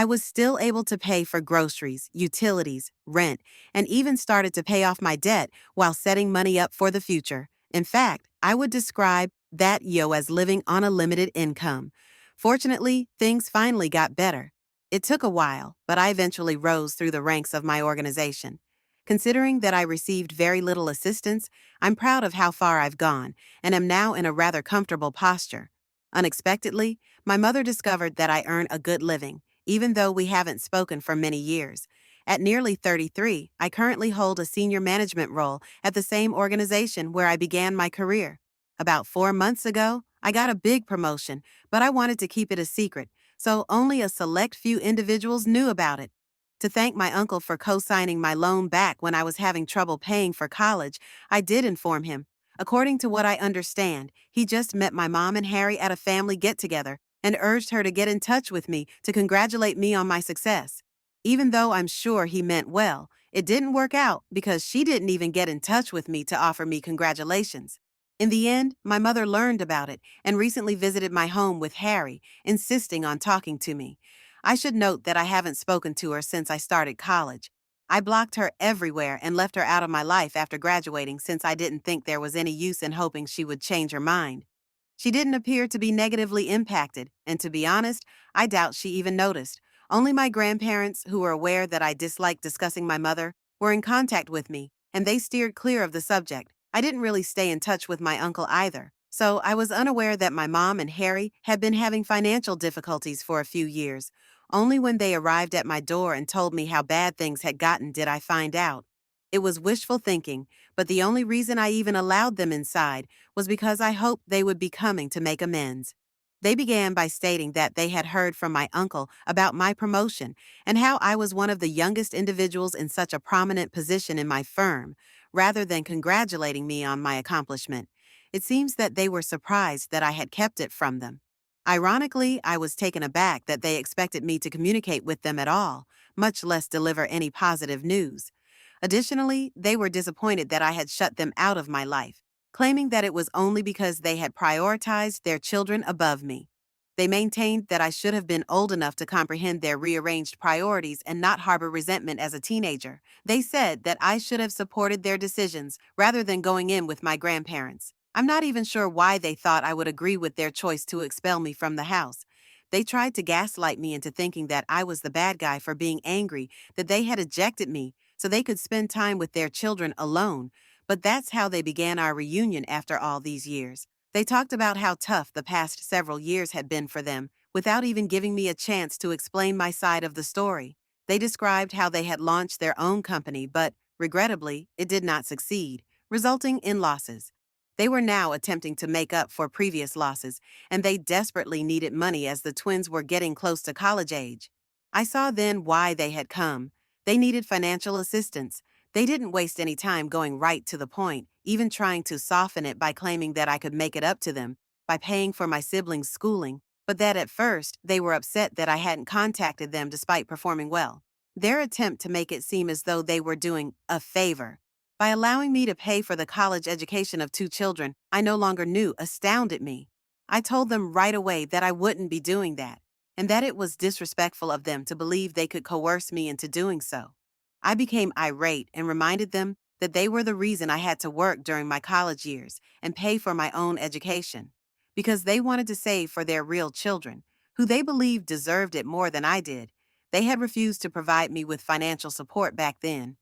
I was still able to pay for groceries, utilities, rent, and even started to pay off my debt while setting money up for the future. In fact, I would describe that yo as living on a limited income. Fortunately, things finally got better. It took a while, but I eventually rose through the ranks of my organization. Considering that I received very little assistance, I'm proud of how far I've gone and am now in a rather comfortable posture. Unexpectedly, my mother discovered that I earn a good living even though we haven't spoken for many years. At nearly 33, I currently hold a senior management role at the same organization where I began my career. About 4 months ago, I got a big promotion, but I wanted to keep it a secret, so only a select few individuals knew about it. To thank my uncle for co-signing my loan back when I was having trouble paying for college, I did inform him. According to what I understand, he just met my mom and Harry at a family get-together and urged her to get in touch with me to congratulate me on my success. Even though I'm sure he meant well, it didn't work out because she didn't even get in touch with me to offer me congratulations. In the end, my mother learned about it and recently visited my home with Harry, insisting on talking to me. I should note that I haven't spoken to her since I started college. I blocked her everywhere and left her out of my life after graduating since I didn't think there was any use in hoping she would change her mind. She didn't appear to be negatively impacted, and to be honest, I doubt she even noticed. Only my grandparents, who were aware that I disliked discussing my mother, were in contact with me, and they steered clear of the subject. I didn't really stay in touch with my uncle either, so I was unaware that my mom and Harry had been having financial difficulties for a few years. Only when they arrived at my door and told me how bad things had gotten did I find out. It was wishful thinking, but the only reason I even allowed them inside was because I hoped they would be coming to make amends. They began by stating that they had heard from my uncle about my promotion and how I was one of the youngest individuals in such a prominent position in my firm, rather than congratulating me on my accomplishment. It seems that they were surprised that I had kept it from them. Ironically, I was taken aback that they expected me to communicate with them at all, much less deliver any positive news. Additionally, they were disappointed that I had shut them out of my life, claiming that it was only because they had prioritized their children above me. They maintained that I should have been old enough to comprehend their rearranged priorities and not harbor resentment as a teenager. They said that I should have supported their decisions rather than going in with my grandparents. I'm not even sure why they thought I would agree with their choice to expel me from the house. They tried to gaslight me into thinking that I was the bad guy for being angry that they had ejected me so they could spend time with their children alone, but that's how they began our reunion after all these years. They talked about how tough the past several years had been for them, without even giving me a chance to explain my side of the story. They described how they had launched their own company, but, regrettably, it did not succeed, resulting in losses. They were now attempting to make up for previous losses, and they desperately needed money as the twins were getting close to college age. I saw then why they had come. They needed financial assistance. They didn't waste any time going right to the point, even trying to soften it by claiming that I could make it up to them by paying for my siblings' schooling, but that at first they were upset that I hadn't contacted them despite performing well. Their attempt to make it seem as though they were doing a favor by allowing me to pay for the college education of two children I no longer knew astounded me. I told them right away that I wouldn't be doing that, and that it was disrespectful of them to believe they could coerce me into doing so. I became irate and reminded them that they were the reason I had to work during my college years and pay for my own education, because they wanted to save for their real children, who they believed deserved it more than I did. They had refused to provide me with financial support back then.